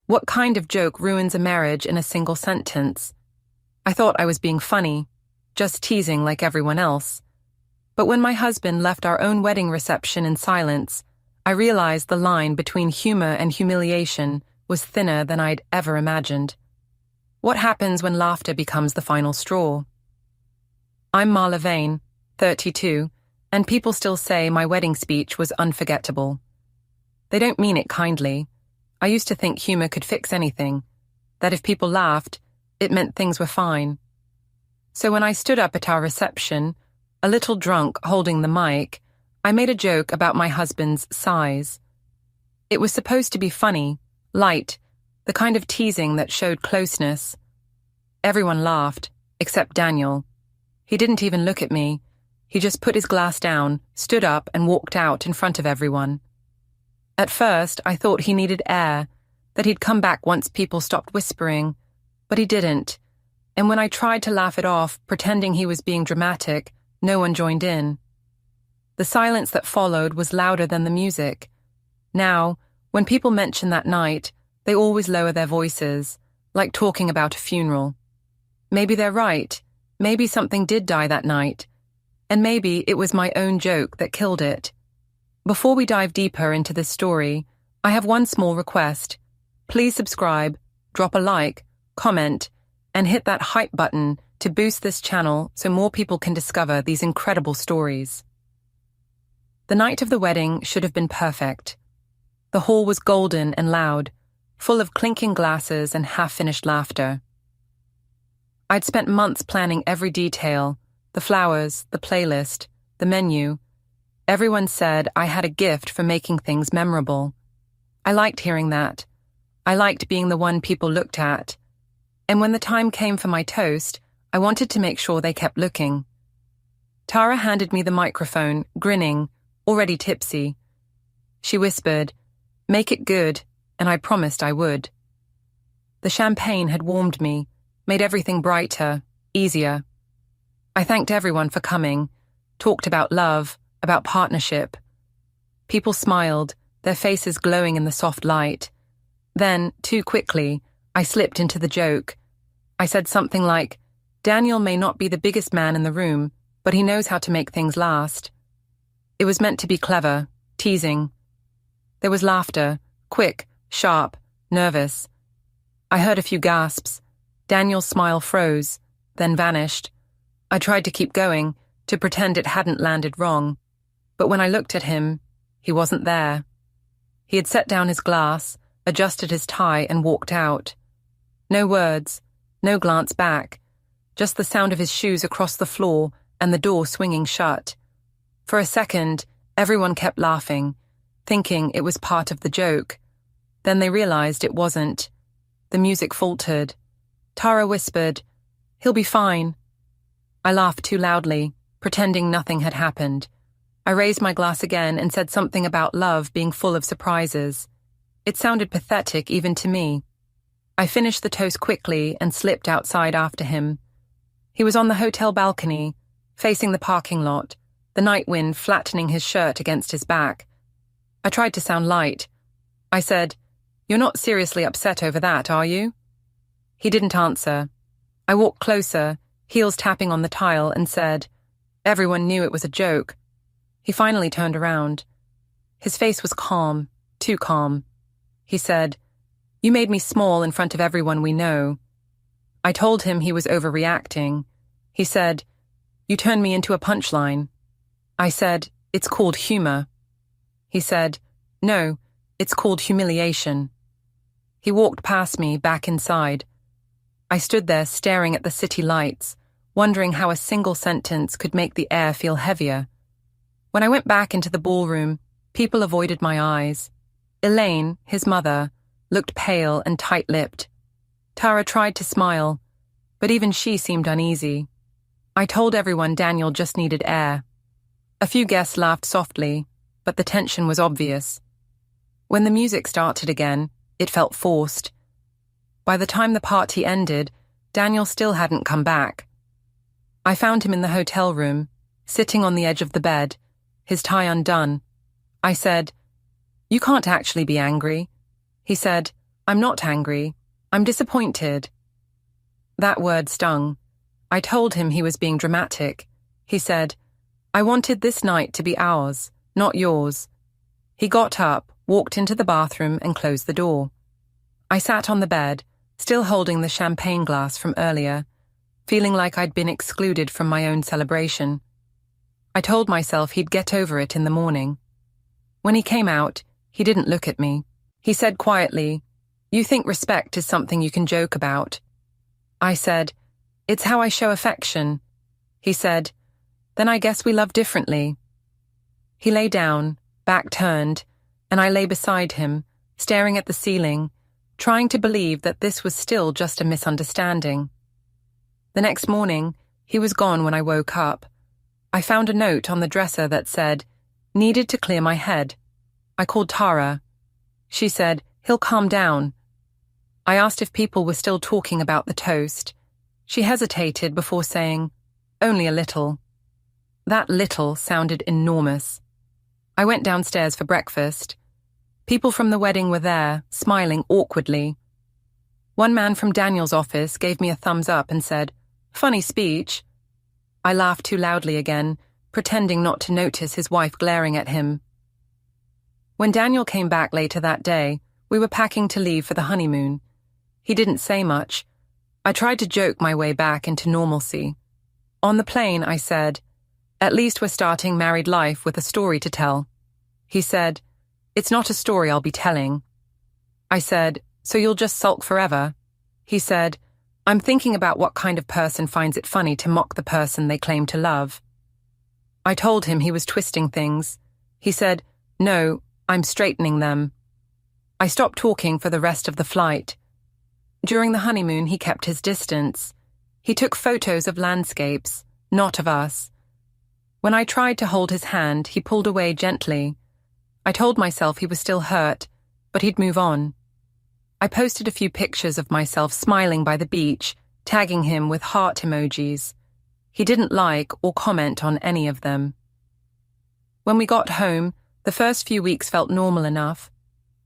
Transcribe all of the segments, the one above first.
What kind of joke ruins a marriage in a single sentence? I thought I was being funny, just teasing like everyone else. But when my husband left our own wedding reception in silence, I realized the line between humor and humiliation was thinner than I'd ever imagined. What happens when laughter becomes the final straw? I'm Marla Vane, 32, and people still say my wedding speech was unforgettable. They don't mean it kindly. I used to think humor could fix anything, that if people laughed, it meant things were fine. So when I stood up at our reception, a little drunk holding the mic, I made a joke about my husband's size. It was supposed to be funny, light, the kind of teasing that showed closeness. Everyone laughed, except Daniel. He didn't even look at me. He just put his glass down, stood up, and walked out in front of everyone. At first, I thought he needed air, that he'd come back once people stopped whispering, but he didn't. And when I tried to laugh it off, pretending he was being dramatic, no one joined in. The silence that followed was louder than the music. Now, when people mention that night, they always lower their voices, like talking about a funeral. Maybe they're right. Maybe something did die that night. And maybe it was my own joke that killed it. Before we dive deeper into this story, I have one small request. Please subscribe, drop a like, comment, and hit that hype button to boost this channel so more people can discover these incredible stories. The night of the wedding should have been perfect. The hall was golden and loud, full of clinking glasses and half-finished laughter. I'd spent months planning every detail, the flowers, the playlist, the menu. Everyone said I had a gift for making things memorable. I liked hearing that. I liked being the one people looked at. And when the time came for my toast, I wanted to make sure they kept looking. Tara handed me the microphone, grinning, already tipsy. She whispered, "Make it good," and I promised I would. The champagne had warmed me, made everything brighter, easier. I thanked everyone for coming, talked about love, about partnership. People smiled, their faces glowing in the soft light. Then, too quickly, I slipped into the joke. I said something like, "Daniel may not be the biggest man in the room, but he knows how to make things last." It was meant to be clever, teasing. There was laughter, quick, sharp, nervous. I heard a few gasps. Daniel's smile froze, then vanished. I tried to keep going, to pretend it hadn't landed wrong. But when I looked at him, he wasn't there. He had set down his glass, adjusted his tie, and walked out. No words, no glance back, just the sound of his shoes across the floor and the door swinging shut. For a second, everyone kept laughing, thinking it was part of the joke. Then they realized it wasn't. The music faltered. Tara whispered, "He'll be fine." I laughed too loudly, pretending nothing had happened. I raised my glass again and said something about love being full of surprises. It sounded pathetic even to me. I finished the toast quickly and slipped outside after him. He was on the hotel balcony, facing the parking lot, the night wind flattening his shirt against his back. I tried to sound light. I said, "You're not seriously upset over that, are you?" He didn't answer. I walked closer, heels tapping on the tile, and said, "Everyone knew it was a joke." He finally turned around. His face was calm, too calm. He said, "You made me small in front of everyone we know." I told him he was overreacting. He said, "You turned me into a punchline." I said, "It's called humor." He said, "No, it's called humiliation." He walked past me, back inside. I stood there staring at the city lights, wondering how a single sentence could make the air feel heavier. When I went back into the ballroom, people avoided my eyes. Elaine, his mother, looked pale and tight-lipped. Tara tried to smile, but even she seemed uneasy. I told everyone Daniel just needed air. A few guests laughed softly, but the tension was obvious. When the music started again, it felt forced. By the time the party ended, Daniel still hadn't come back. I found him in the hotel room, sitting on the edge of the bed, his tie undone. I said, "You can't actually be angry." He said, I'm not angry. I'm disappointed. That word stung. I told him he was being dramatic. He said, I wanted this night to be ours, not yours. He got up, walked into the bathroom and closed the door. I sat on the bed, still holding the champagne glass from earlier, feeling like I'd been excluded from my own celebration. I told myself he'd get over it in the morning. When he came out, he didn't look at me. He said quietly, You think respect is something you can joke about? I said, It's how I show affection. He said, Then I guess we love differently. He lay down, back turned, and I lay beside him, staring at the ceiling, trying to believe that this was still just a misunderstanding. The next morning, he was gone when I woke up. I found a note on the dresser that said, Needed to clear my head. I called Tara. She said, He'll calm down. I asked if people were still talking about the toast. She hesitated before saying, Only a little. That little sounded enormous. I went downstairs for breakfast. People from the wedding were there, smiling awkwardly. One man from Daniel's office gave me a thumbs up and said, Funny speech. I laughed too loudly again, pretending not to notice his wife glaring at him. When Daniel came back later that day, we were packing to leave for the honeymoon. He didn't say much. I tried to joke my way back into normalcy. On the plane, I said, At least we're starting married life with a story to tell. He said, It's not a story I'll be telling. I said, So you'll just sulk forever? He said, I'm thinking about what kind of person finds it funny to mock the person they claim to love. I told him he was twisting things. He said, No, I'm straightening them. I stopped talking for the rest of the flight. During the honeymoon, he kept his distance. He took photos of landscapes, not of us. When I tried to hold his hand, he pulled away gently. I told myself he was still hurt, but he'd move on. I posted a few pictures of myself smiling by the beach, tagging him with heart emojis. He didn't like or comment on any of them. When we got home, the first few weeks felt normal enough.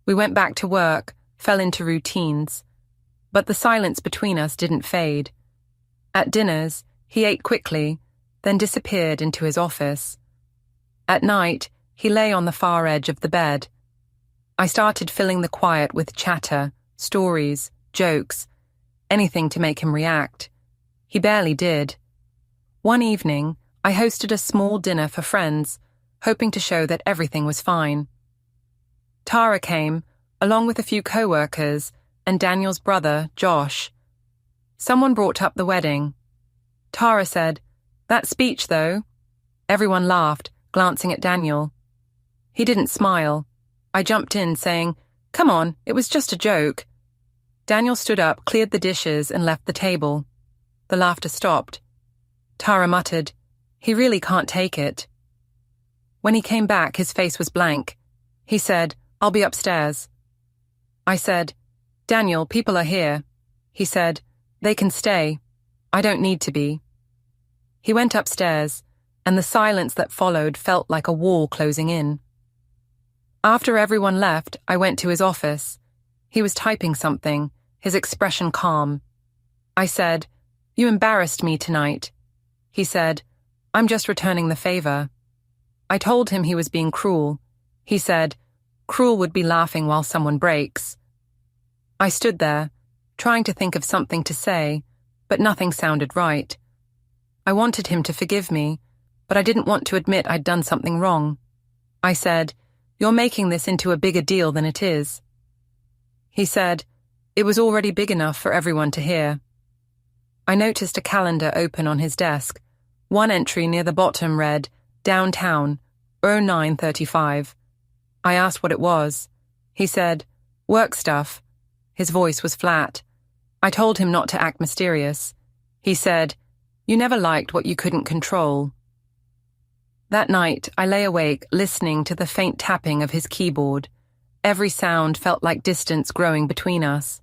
We went back to work, fell into routines. But the silence between us didn't fade. At dinners, he ate quickly, then disappeared into his office. At night, he lay on the far edge of the bed. I started filling the quiet with chatter, stories, jokes, anything to make him react. He barely did. One evening, I hosted a small dinner for friends, hoping to show that everything was fine. Tara came, along with a few co-workers, and Daniel's brother, Josh. Someone brought up the wedding. Tara said, That speech, though. Everyone laughed, glancing at Daniel. He didn't smile. I jumped in, saying, Come on, it was just a joke. Daniel stood up, cleared the dishes, and left the table. The laughter stopped. Tara muttered, He really can't take it. When he came back, his face was blank. He said, I'll be upstairs. I said, Daniel, people are here. He said, They can stay. I don't need to be. He went upstairs, and the silence that followed felt like a wall closing in. After everyone left, I went to his office. He was typing something, his expression calm. I said, You embarrassed me tonight. He said, I'm just returning the favor. I told him he was being cruel. He said, Cruel would be laughing while someone breaks. I stood there, trying to think of something to say, but nothing sounded right. I wanted him to forgive me, but I didn't want to admit I'd done something wrong. I said, You're making this into a bigger deal than it is. He said, It was already big enough for everyone to hear. I noticed a calendar open on his desk. One entry near the bottom read, Downtown, 09:35. I asked what it was. He said, Work stuff. His voice was flat. I told him not to act mysterious. He said, You never liked what you couldn't control. That night, I lay awake listening to the faint tapping of his keyboard. Every sound felt like distance growing between us.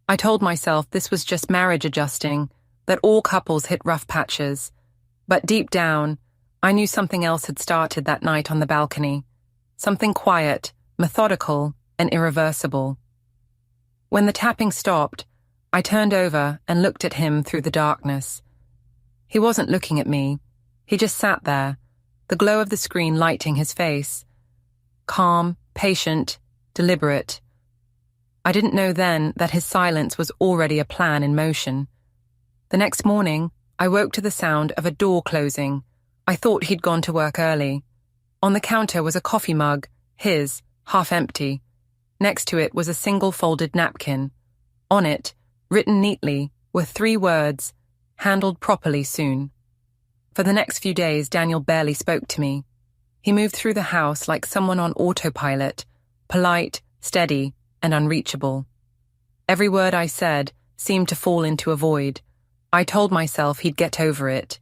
I told myself this was just marriage adjusting, that all couples hit rough patches. But deep down, I knew something else had started that night on the balcony. Something quiet, methodical, and irreversible. When the tapping stopped, I turned over and looked at him through the darkness. He wasn't looking at me. He just sat there, the glow of the screen lighting his face. Calm, patient, deliberate. I didn't know then that his silence was already a plan in motion. The next morning, I woke to the sound of a door closing. I thought he'd gone to work early. On the counter was a coffee mug, his, half empty. Next to it was a single folded napkin. On it, written neatly, were 3 words, handled properly soon. For the next few days, Daniel barely spoke to me. He moved through the house like someone on autopilot, polite, steady, and unreachable. Every word I said seemed to fall into a void. I told myself he'd get over it.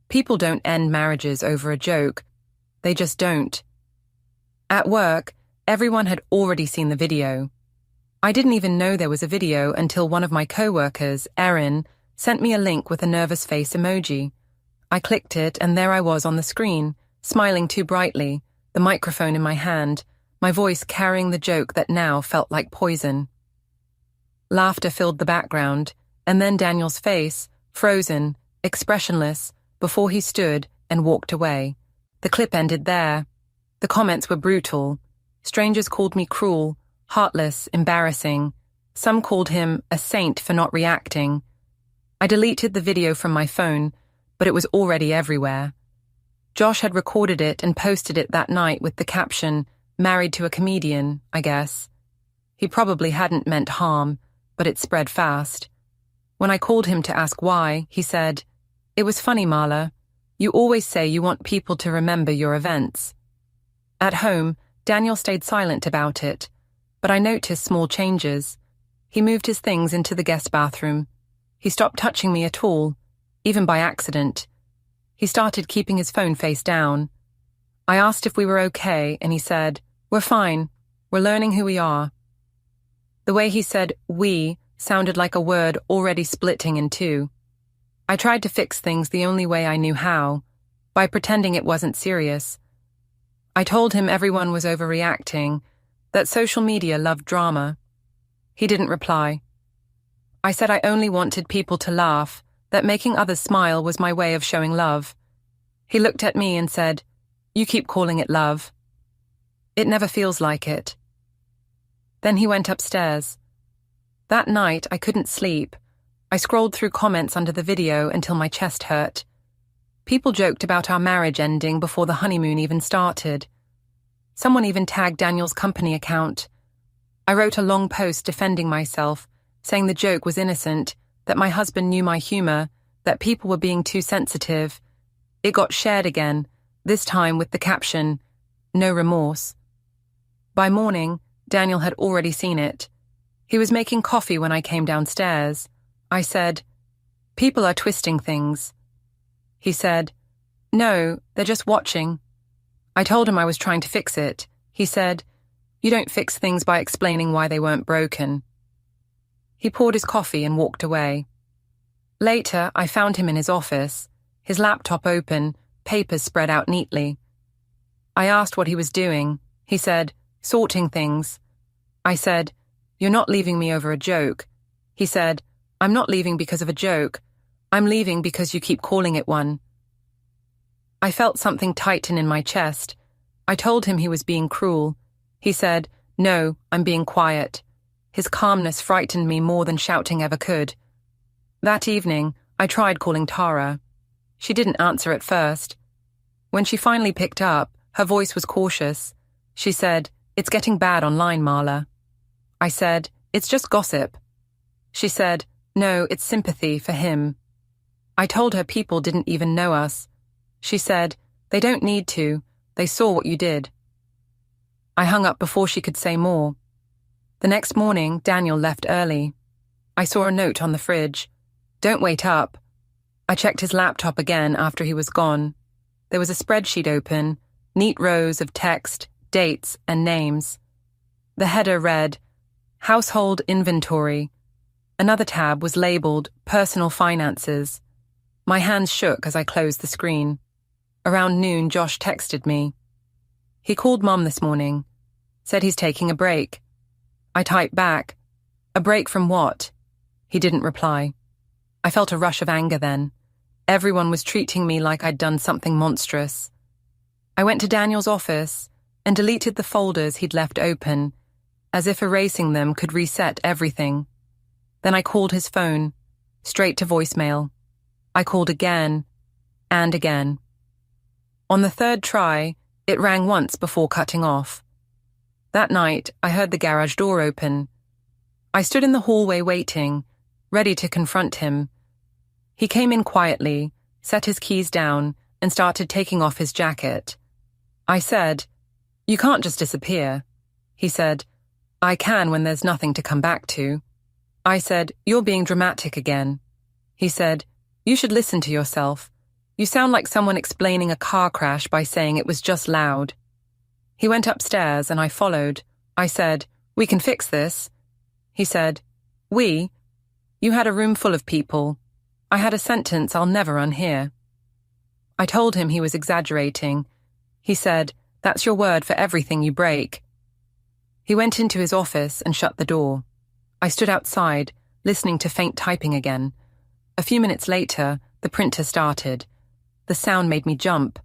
People don't end marriages over a joke. They just don't. At work, everyone had already seen the video. I didn't even know there was a video until one of my co-workers, Erin, sent me a link with a nervous face emoji. I clicked it and there I was on the screen, smiling too brightly, the microphone in my hand, my voice carrying the joke that now felt like poison. Laughter filled the background, and then Daniel's face, frozen, expressionless, before he stood and walked away. The clip ended there. The comments were brutal. Strangers called me cruel, heartless, embarrassing. Some called him a saint for not reacting. I deleted the video from my phone, but it was already everywhere. Josh had recorded it and posted it that night with the caption, "Married to a comedian, I guess." He probably hadn't meant harm, but it spread fast. When I called him to ask why, he said, "It was funny, Marla. You always say you want people to remember your events." At home, Daniel stayed silent about it, but I noticed small changes. He moved his things into the guest bathroom. He stopped touching me at all, even by accident. He started keeping his phone face down. I asked if we were okay, and he said, "We're fine. We're learning who we are." The way he said "we" sounded like a word already splitting in two. I tried to fix things the only way I knew how, by pretending it wasn't serious. I told him everyone was overreacting, that social media loved drama. He didn't reply. I said I only wanted people to laugh, that making others smile was my way of showing love. He looked at me and said, "You keep calling it love. It never feels like it." Then he went upstairs. That night, I couldn't sleep. I scrolled through comments under the video until my chest hurt. People joked about our marriage ending before the honeymoon even started. Someone even tagged Daniel's company account. I wrote a long post defending myself, saying the joke was innocent, that my husband knew my humor, that people were being too sensitive. It got shared again, this time with the caption, "No remorse." By morning, Daniel had already seen it. He was making coffee when I came downstairs. I said, "People are twisting things." He said, "No, they're just watching." I told him I was trying to fix it. He said, "You don't fix things by explaining why they weren't broken." He poured his coffee and walked away. Later, I found him in his office, his laptop open, papers spread out neatly. I asked what he was doing. He said, "Sorting things." I said, "You're not leaving me over a joke." He said, "I'm not leaving because of a joke. I'm leaving because you keep calling it one." I felt something tighten in my chest. I told him he was being cruel. He said, "No, I'm being quiet." His calmness frightened me more than shouting ever could. That evening, I tried calling Tara. She didn't answer at first. When she finally picked up, her voice was cautious. She said, "It's getting bad online, Marla." I said, "It's just gossip." She said, "No, it's sympathy for him." I told her people didn't even know us. She said, "They don't need to. They saw what you did." I hung up before she could say more. The next morning, Daniel left early. I saw a note on the fridge. "Don't wait up." I checked his laptop again after he was gone. There was a spreadsheet open, neat rows of text, dates, and names. The header read, "Household Inventory." Another tab was labeled Personal Finances. My hands shook as I closed the screen. Around noon, Josh texted me. He called Mom this morning, said he's taking a break. I typed back, A break from what? He didn't reply. I felt a rush of anger then. Everyone was treating me like I'd done something monstrous. I went to Daniel's office and deleted the folders he'd left open, as if erasing them could reset everything. Then I called his phone, straight to voicemail. I called again and again. On the third try, it rang once before cutting off. That night, I heard the garage door open. I stood in the hallway waiting, ready to confront him. He came in quietly, set his keys down, and started taking off his jacket. I said, "You can't just disappear." He said, "I can when there's nothing to come back to." I said, "You're being dramatic again." He said, "You should listen to yourself. You sound like someone explaining a car crash by saying it was just loud." He went upstairs and I followed. I said, "We can fix this." He said, "We? You had a room full of people. I had a sentence I'll never unhear." I told him he was exaggerating. He said, "That's your word for everything you break." He went into his office and shut the door. I stood outside, listening to faint typing again. A few minutes later, the printer started. The sound made me jump.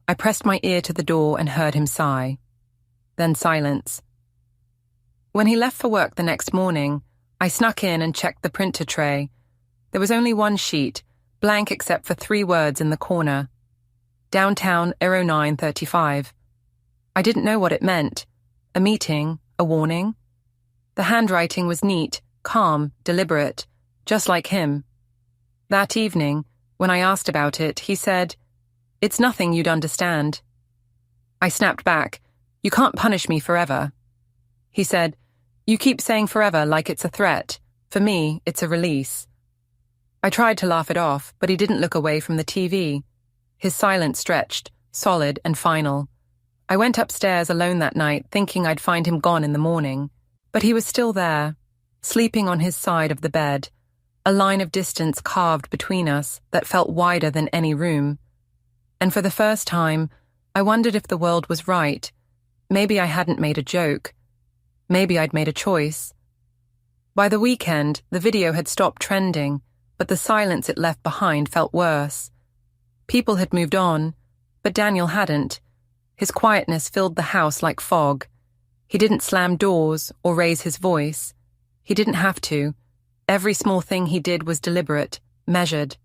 I pressed my ear to the door and heard him sigh. Then silence. When he left for work the next morning, I snuck in and checked the printer tray. There was only one sheet, blank except for 3 words in the corner. Downtown 0935. I didn't know what it meant. A meeting, a warning. The handwriting was neat, calm, deliberate, just like him. That evening, when I asked about it, he said, "It's nothing you'd understand." I snapped back, "You can't punish me forever." He said, "You keep saying forever like it's a threat. For me, it's a release." I tried to laugh it off, but he didn't look away from the TV. His silence stretched, solid and final. I went upstairs alone that night, thinking I'd find him gone in the morning. But he was still there, sleeping on his side of the bed, a line of distance carved between us that felt wider than any room. And for the first time, I wondered if the world was right. Maybe I hadn't made a joke. Maybe I'd made a choice. By the weekend, the video had stopped trending, but the silence it left behind felt worse. People had moved on, but Daniel hadn't. His quietness filled the house like fog. He didn't slam doors or raise his voice. He didn't have to. Every small thing he did was deliberate, measured.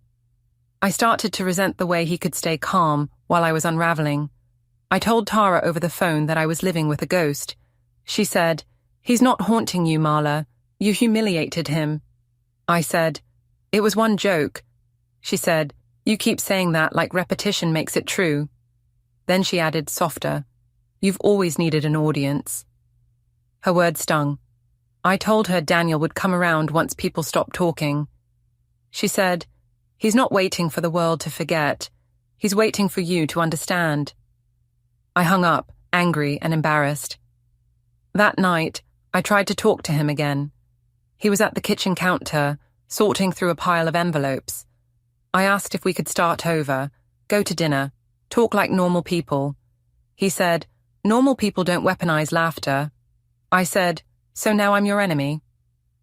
I started to resent the way he could stay calm while I was unraveling. I told Tara over the phone that I was living with a ghost. She said, "He's not haunting you, Marla. You humiliated him." I said, "It was one joke." She said, "You keep saying that like repetition makes it true." Then she added, softer, "You've always needed an audience." Her words stung. I told her Daniel would come around once people stopped talking. She said, "He's not waiting for the world to forget. He's waiting for you to understand." I hung up, angry and embarrassed. That night, I tried to talk to him again. He was at the kitchen counter, sorting through a pile of envelopes. I asked if we could start over, go to dinner, talk like normal people. He said, "Normal people don't weaponize laughter." I said, "So now I'm your enemy?"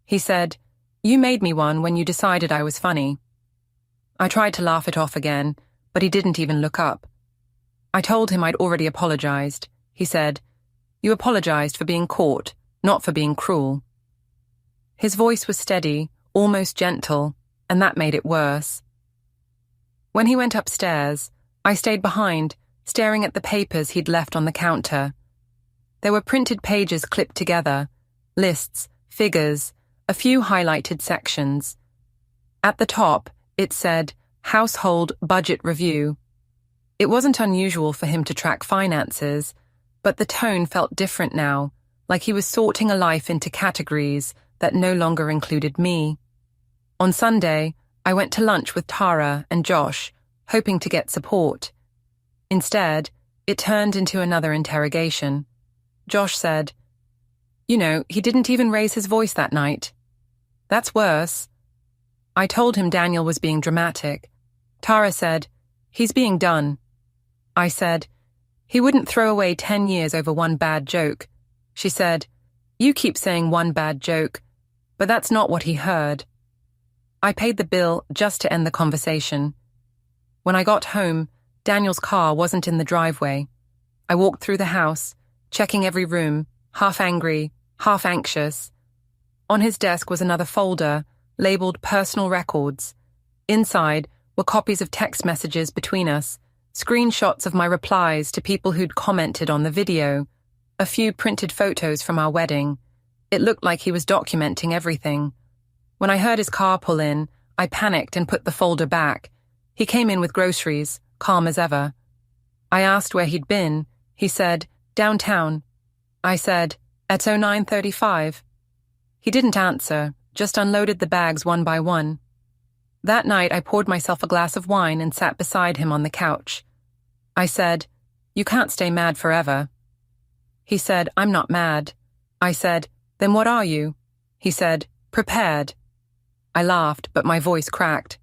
He said, "You made me one when you decided I was funny." I tried to laugh it off again, but he didn't even look up. I told him I'd already apologized. He said, "You apologized for being caught, not for being cruel." His voice was steady, almost gentle, and that made it worse. When he went upstairs, I stayed behind, staring at the papers he'd left on the counter. There were printed pages clipped together, lists, figures, a few highlighted sections. At the top, it said, Household Budget Review. It wasn't unusual for him to track finances, but the tone felt different now, like he was sorting a life into categories that no longer included me. On Sunday, I went to lunch with Tara and Josh, hoping to get support. Instead, it turned into another interrogation. Josh said, "You know, he didn't even raise his voice that night." "That's worse." I told him Daniel was being dramatic. Tara said, "He's being done." I said, "He wouldn't throw away 10 years over one bad joke." She said, "You keep saying one bad joke. But that's not what he heard. I paid the bill just to end the conversation. When I got home, Daniel's car wasn't in the driveway. I walked through the house, checking every room, half angry, half anxious. On his desk was another folder, labeled Personal Records. Inside were copies of text messages between us, screenshots of my replies to people who'd commented on the video, a few printed photos from our wedding. It looked like he was documenting everything. When I heard his car pull in, I panicked and put the folder back. He came in with groceries, calm as ever. I asked where he'd been. He said, "Downtown." I said, "At 09:35. He didn't answer, just unloaded the bags one by one. That night I poured myself a glass of wine and sat beside him on the couch. I said, "You can't stay mad forever." He said, "I'm not mad." I said, "Then what are you?" He said, "Prepared." I laughed, but my voice cracked.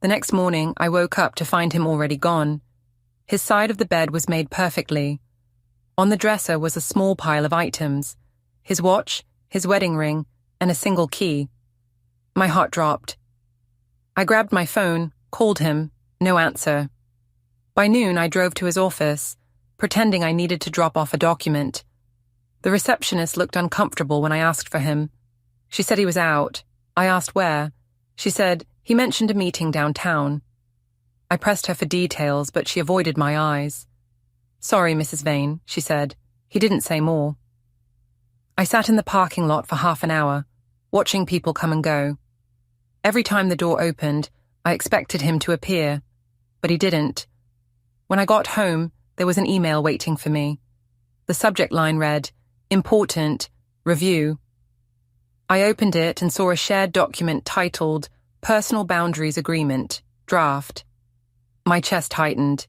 The next morning, I woke up to find him already gone. His side of the bed was made perfectly. On the dresser was a small pile of items: his watch, his wedding ring, and a single key. My heart dropped. I grabbed my phone, called him, no answer. By noon, I drove to his office, pretending I needed to drop off a document. The receptionist looked uncomfortable when I asked for him. She said he was out. I asked where. She said he mentioned a meeting downtown. I pressed her for details, but she avoided my eyes. "Sorry, Mrs. Vane," she said. He didn't say more. I sat in the parking lot for half an hour, watching people come and go. Every time the door opened, I expected him to appear, but he didn't. When I got home, there was an email waiting for me. The subject line read, "Important, Review." I opened it and saw a shared document titled Personal Boundaries Agreement, Draft. My chest tightened.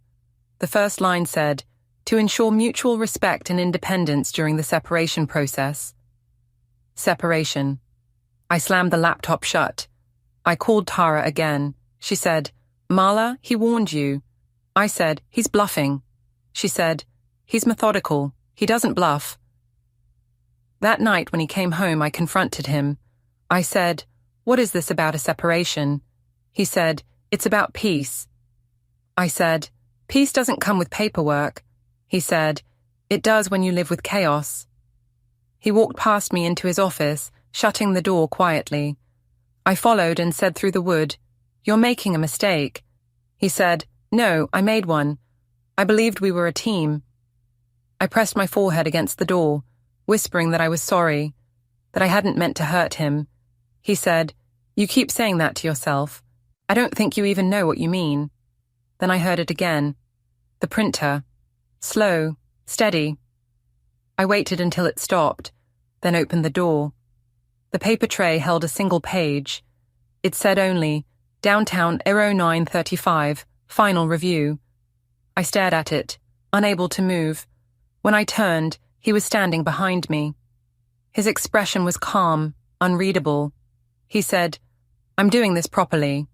The first line said, "To ensure mutual respect and independence during the separation process." Separation. I slammed the laptop shut. I called Tara again. She said, "Marla, he warned you." I said, "He's bluffing." She said, "He's methodical. He doesn't bluff." That night when he came home, I confronted him. I said, "What is this about a separation?" He said, "It's about peace." I said, "Peace doesn't come with paperwork." He said, "It does when you live with chaos." He walked past me into his office, shutting the door quietly. I followed and said through the wood, "You're making a mistake." He said, "No, I made one. I believed we were a team." I pressed my forehead against the door, whispering that I was sorry, that I hadn't meant to hurt him. He said, "You keep saying that to yourself. I don't think you even know what you mean." Then I heard it again. The printer. Slow, steady. I waited until it stopped, then opened the door. The paper tray held a single page. It said only, "Downtown 09:35, Final Review." I stared at it, unable to move. When I turned, he was standing behind me. His expression was calm, unreadable. He said, "I'm doing this properly."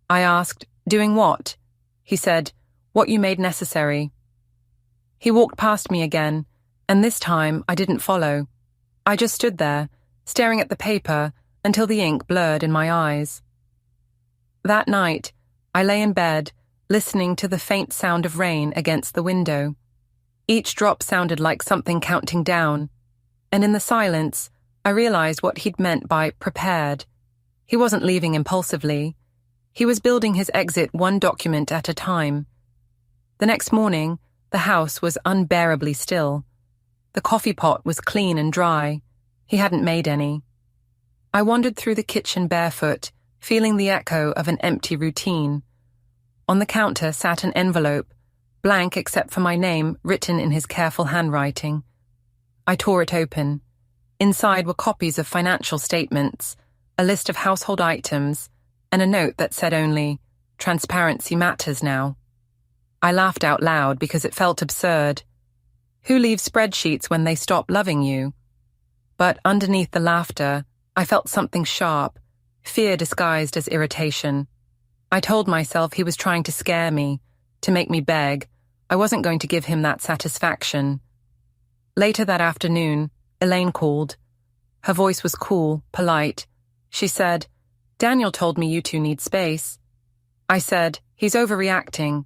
I asked, "Doing what?" He said, "What you made necessary." He walked past me again, and this time I didn't follow. I just stood there, staring at the paper until the ink blurred in my eyes. That night, I lay in bed, listening to the faint sound of rain against the window. Each drop sounded like something counting down, and in the silence, I realized what he'd meant by prepared. He wasn't leaving impulsively. He was building his exit one document at a time. The next morning, the house was unbearably still. The coffee pot was clean and dry. He hadn't made any. I wandered through the kitchen barefoot, feeling the echo of an empty routine. On the counter sat an envelope, blank except for my name written in his careful handwriting. I tore it open. Inside were copies of financial statements, a list of household items, and a note that said only, "Transparency matters now." I laughed out loud because it felt absurd. Who leaves spreadsheets when they stop loving you? But underneath the laughter, I felt something sharp, fear disguised as irritation. I told myself he was trying to scare me, to make me beg. I wasn't going to give him that satisfaction. Later that afternoon, Elaine called. Her voice was cool, polite. She said, "Daniel told me you two need space." I said, "He's overreacting."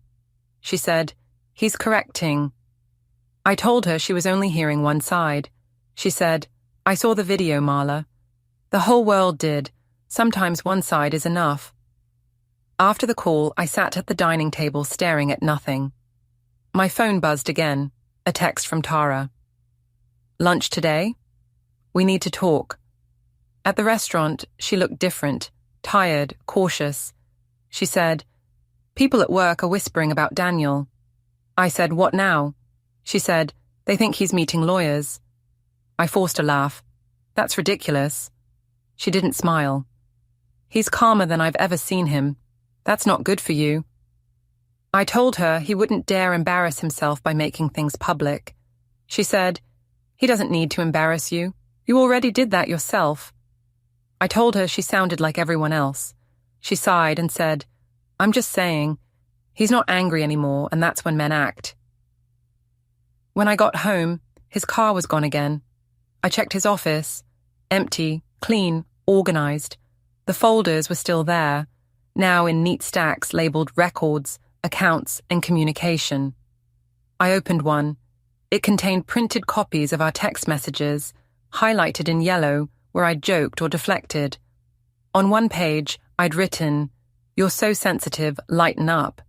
She said, "He's correcting." I told her she was only hearing one side. She said, "I saw the video, Marla. The whole world did. Sometimes one side is enough." After the call, I sat at the dining table staring at nothing. My phone buzzed again, a text from Tara. "Lunch today? We need to talk." At the restaurant, she looked different, tired, cautious. She said, "People at work are whispering about Daniel." I said, "What now?" She said, "They think he's meeting lawyers." I forced a laugh. "That's ridiculous." She didn't smile. "He's calmer than I've ever seen him. That's not good for you." I told her he wouldn't dare embarrass himself by making things public. She said, "He doesn't need to embarrass you. You already did that yourself." I told her she sounded like everyone else. She sighed and said, "I'm just saying, he's not angry anymore, and that's when men act." When I got home, his car was gone again. I checked his office. Empty, clean, organized. The folders were still there, now in neat stacks labeled records, accounts, and communication. I opened one. It contained printed copies of our text messages, highlighted in yellow where I'd joked or deflected. On one page, I'd written, "You're so sensitive, lighten up."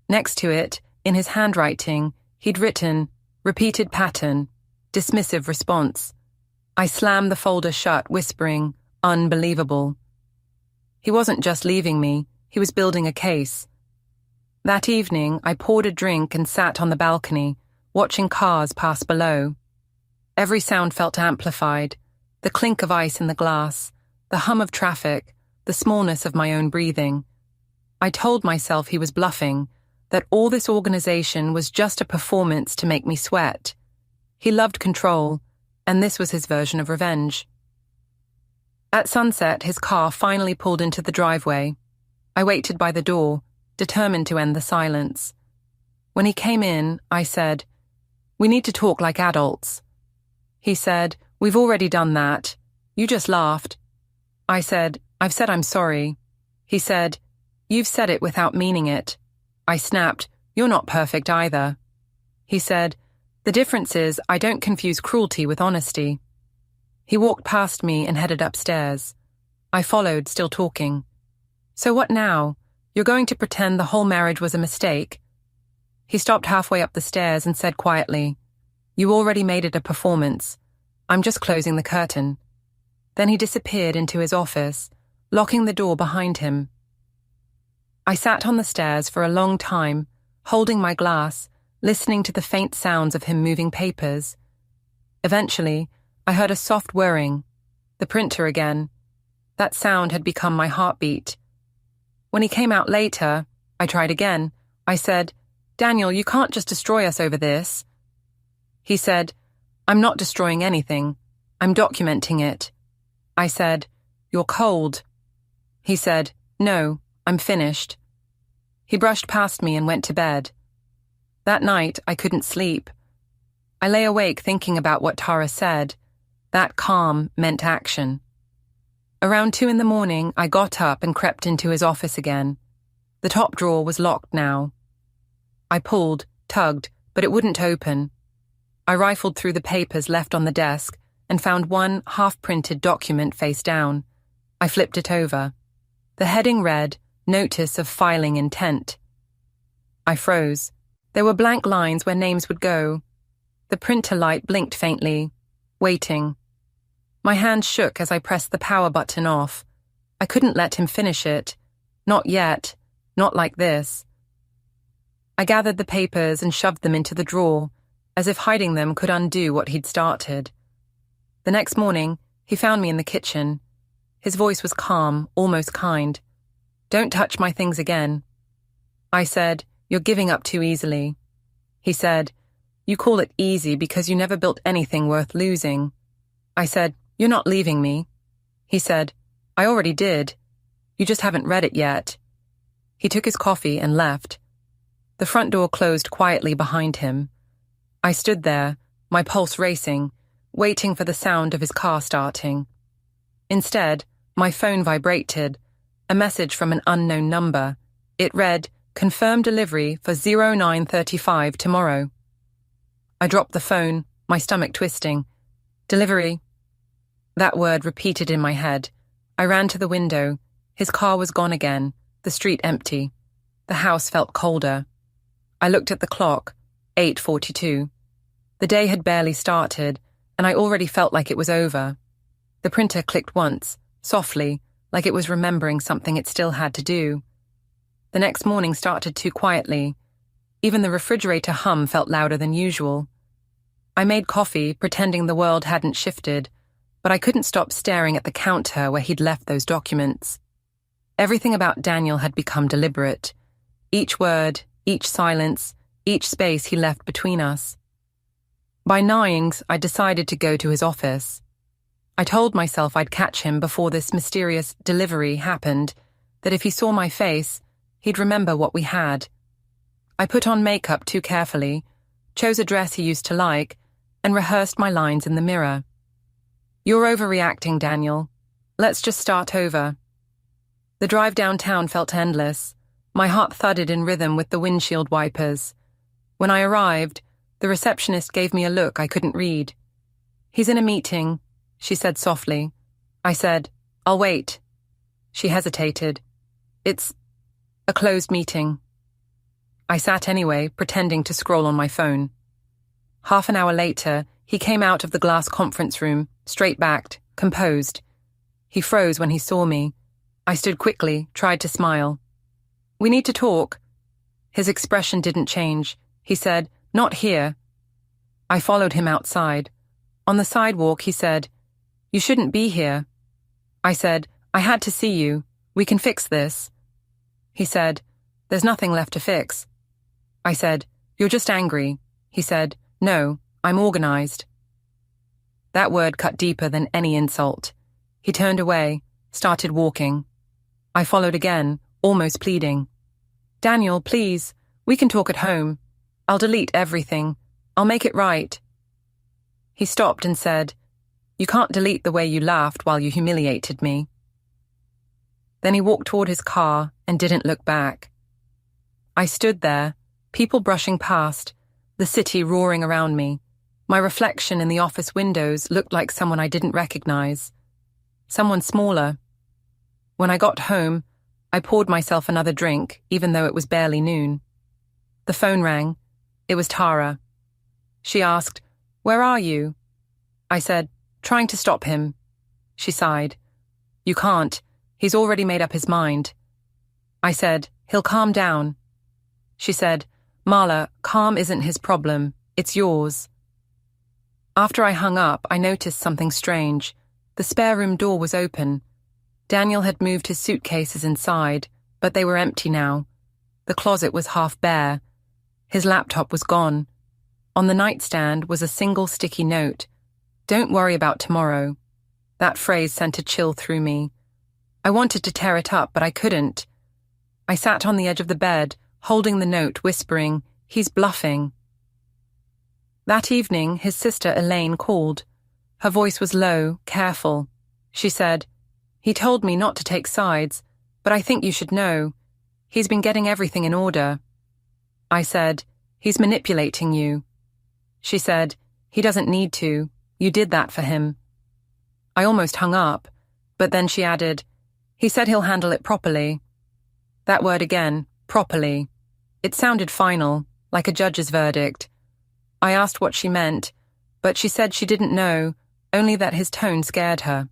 Next to it, in his handwriting, he'd written, "Repeated pattern, dismissive response." I slammed the folder shut, whispering, "Unbelievable." He wasn't just leaving me, he was building a case. That evening, I poured a drink and sat on the balcony, watching cars pass below. Every sound felt amplified, the clink of ice in the glass, the hum of traffic, the smallness of my own breathing. I told myself he was bluffing, that all this organization was just a performance to make me sweat. He loved control, and this was his version of revenge. At sunset, his car finally pulled into the driveway. I waited by the door, determined to end the silence. When he came in, I said, "We need to talk like adults." He said, "We've already done that. You just laughed." I said, "I've said I'm sorry." He said, "You've said it without meaning it." I snapped, "You're not perfect either." He said, "The difference is I don't confuse cruelty with honesty." He walked past me and headed upstairs. I followed, still talking. "So what now? You're going to pretend the whole marriage was a mistake?" He stopped halfway up the stairs and said quietly, "You already made it a performance. I'm just closing the curtain." Then he disappeared into his office, locking the door behind him. I sat on the stairs for a long time, holding my glass, listening to the faint sounds of him moving papers. Eventually, I heard a soft whirring. The printer again. That sound had become my heartbeat. When he came out later, I tried again. I said, "Daniel, you can't just destroy us over this." He said, "I'm not destroying anything. I'm documenting it." I said, "You're cold." He said, "No, I'm finished." He brushed past me and went to bed. That night, I couldn't sleep. I lay awake thinking about what Tara said. That calm meant action. Around 2 a.m, I got up and crept into his office again. The top drawer was locked now. I pulled, tugged, but it wouldn't open. I rifled through the papers left on the desk and found one half-printed document face down. I flipped it over. The heading read, "Notice of Filing Intent." I froze. There were blank lines where names would go. The printer light blinked faintly, waiting. My hand shook as I pressed the power button off. I couldn't let him finish it. Not yet. Not like this. I gathered the papers and shoved them into the drawer, as if hiding them could undo what he'd started. The next morning, he found me in the kitchen. His voice was calm, almost kind. "Don't touch my things again." I said, "You're giving up too easily." He said, "You call it easy because you never built anything worth losing." I said, "You're not leaving me." He said, "I already did. You just haven't read it yet." He took his coffee and left. The front door closed quietly behind him. I stood there, my pulse racing, waiting for the sound of his car starting. Instead, my phone vibrated, a message from an unknown number. It read, "Confirmed delivery for 09:35 tomorrow." I dropped the phone, my stomach twisting. Delivery. That word repeated in my head. I ran to the window. His car was gone again, the street empty. The house felt colder. I looked at the clock, 8:42. The day had barely started, and I already felt like it was over. The printer clicked once, softly, like it was remembering something it still had to do. The next morning started too quietly. Even the refrigerator hum felt louder than usual. I made coffee, pretending the world hadn't shifted, but I couldn't stop staring at the counter where he'd left those documents. Everything about Daniel had become deliberate. Each word, each silence, each space he left between us. By 9, I decided to go to his office. I told myself I'd catch him before this mysterious delivery happened, that if he saw my face, he'd remember what we had. I put on makeup too carefully, chose a dress he used to like, and rehearsed my lines in the mirror. "You're overreacting, Daniel. Let's just start over." The drive downtown felt endless. My heart thudded in rhythm with the windshield wipers. When I arrived, the receptionist gave me a look I couldn't read. "He's in a meeting," she said softly. I said, "I'll wait." She hesitated. "It's a closed meeting." I sat anyway, pretending to scroll on my phone. Half an hour later, he came out of the glass conference room, straight-backed, composed. He froze when he saw me. I stood quickly, tried to smile. "We need to talk." His expression didn't change. He said, "Not here." I followed him outside. On the sidewalk, he said, "You shouldn't be here." I said, "I had to see you. We can fix this." He said, "There's nothing left to fix." I said, "You're just angry." He said, "No, I'm organized." That word cut deeper than any insult. He turned away, started walking. I followed again, almost pleading. "Daniel, please, we can talk at home. I'll delete everything. I'll make it right." He stopped and said, "You can't delete the way you laughed while you humiliated me." Then he walked toward his car and didn't look back. I stood there, people brushing past, the city roaring around me. My reflection in the office windows looked like someone I didn't recognize. Someone smaller. When I got home, I poured myself another drink, even though it was barely noon. The phone rang. It was Tara. She asked, "Where are you?" I said, "Trying to stop him." She sighed. "You can't. He's already made up his mind." I said, "He'll calm down." She said, "Marla, calm isn't his problem. It's yours." After I hung up, I noticed something strange. The spare room door was open. Daniel had moved his suitcases inside, but they were empty now. The closet was half bare. His laptop was gone. On the nightstand was a single sticky note. "Don't worry about tomorrow." That phrase sent a chill through me. I wanted to tear it up, but I couldn't. I sat on the edge of the bed, holding the note, whispering, "He's bluffing." That evening, his sister Elaine called. Her voice was low, careful. She said, "He told me not to take sides, but I think you should know. He's been getting everything in order." I said, "He's manipulating you." She said, "He doesn't need to. You did that for him." I almost hung up, but then she added, "He said he'll handle it properly." That word again, properly. It sounded final, like a judge's verdict. I asked what she meant, but she said she didn't know, only that his tone scared her.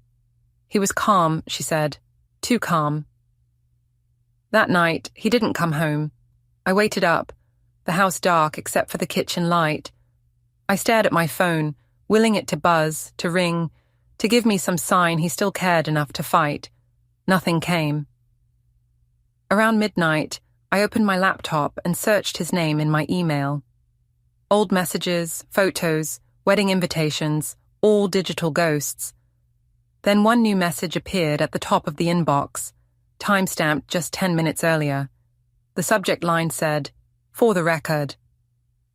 He was calm, she said. Too calm. That night, he didn't come home. I waited up, the house dark except for the kitchen light. I stared at my phone, willing it to buzz, to ring, to give me some sign he still cared enough to fight. Nothing came. Around midnight, I opened my laptop and searched his name in my email. Old messages, photos, wedding invitations, all digital ghosts. Then one new message appeared at the top of the inbox, time-stamped just 10 minutes earlier. The subject line said, "For the record."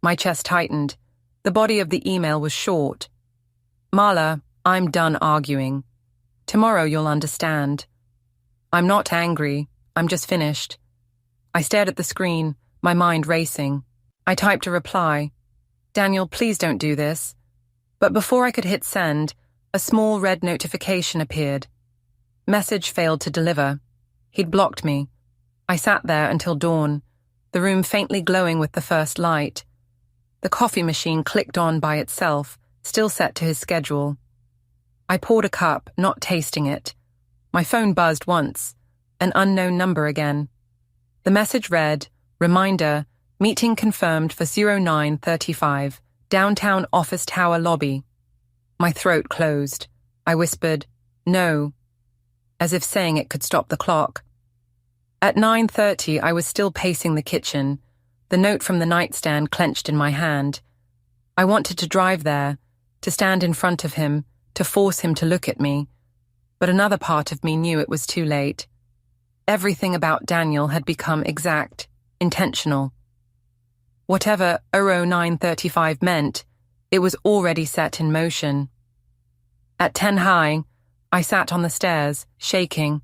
My chest tightened. The body of the email was short. Marla, I'm done arguing. Tomorrow you'll understand. I'm not angry, I'm just finished. I stared at the screen, my mind racing. I typed a reply. Daniel, please don't do this. But before I could hit send, a small red notification appeared. Message failed to deliver. He'd blocked me. I sat there until dawn, the room faintly glowing with the first light. The coffee machine clicked on by itself, still set to his schedule. I poured a cup, not tasting it. My phone buzzed once, an unknown number again. The message read, Reminder, meeting confirmed for 09:35, downtown office tower lobby. My throat closed. I whispered, No, as if saying it could stop the clock. At 9:30, I was still pacing the kitchen, the note from the nightstand clenched in my hand. I wanted to drive there, to stand in front of him, to force him to look at me. But another part of me knew it was too late. Everything about Daniel had become exact, intentional. Whatever 09:35 meant, it was already set in motion. At 10 high, I sat on the stairs, shaking.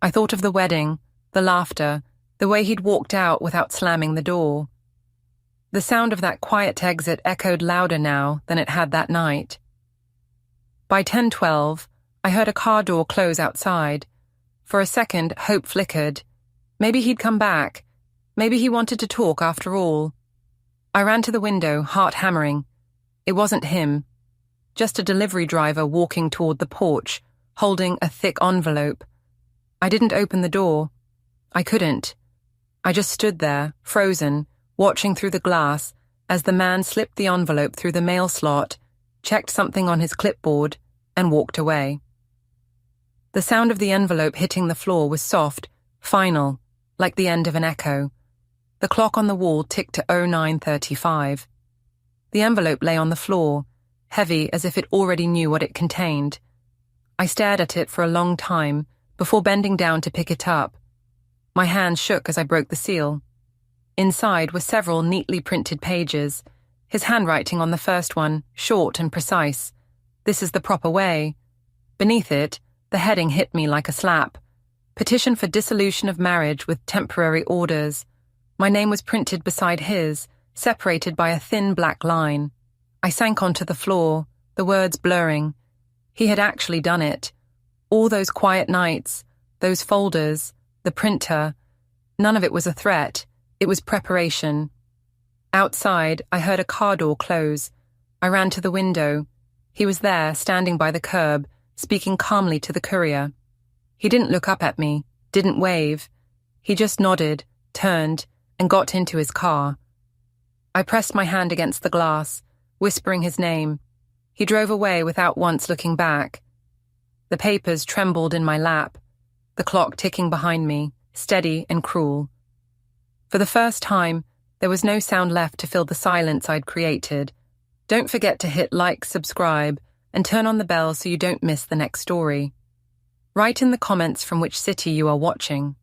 I thought of the wedding, the laughter, the way he'd walked out without slamming the door. The sound of that quiet exit echoed louder now than it had that night. By 10:12, I heard a car door close outside. For a second, hope flickered. Maybe he'd come back. Maybe he wanted to talk after all. I ran to the window, heart hammering. It wasn't him. Just a delivery driver walking toward the porch, holding a thick envelope. I didn't open the door. I couldn't. I just stood there, frozen, watching through the glass as the man slipped the envelope through the mail slot, checked something on his clipboard, and walked away. The sound of the envelope hitting the floor was soft, final, like the end of an echo. The clock on the wall ticked to 09:35. The envelope lay on the floor, heavy as if it already knew what it contained. I stared at it for a long time before bending down to pick it up. My hand shook as I broke the seal. Inside were several neatly printed pages, his handwriting on the first one, short and precise. This is the proper way. Beneath it, the heading hit me like a slap. Petition for dissolution of marriage with temporary orders. My name was printed beside his, separated by a thin black line. I sank onto the floor, the words blurring. He had actually done it. All those quiet nights, those folders, the printer. None of it was a threat. It was preparation. Outside, I heard a car door close. I ran to the window. He was there, standing by the curb, speaking calmly to the courier. He didn't look up at me, didn't wave. He just nodded, turned, and got into his car. I pressed my hand against the glass, whispering his name. He drove away without once looking back. The papers trembled in my lap, the clock ticking behind me, steady and cruel. For the first time, there was no sound left to fill the silence I'd created. Don't forget to hit like, subscribe, and turn on the bell so you don't miss the next story. Write in the comments from which city you are watching.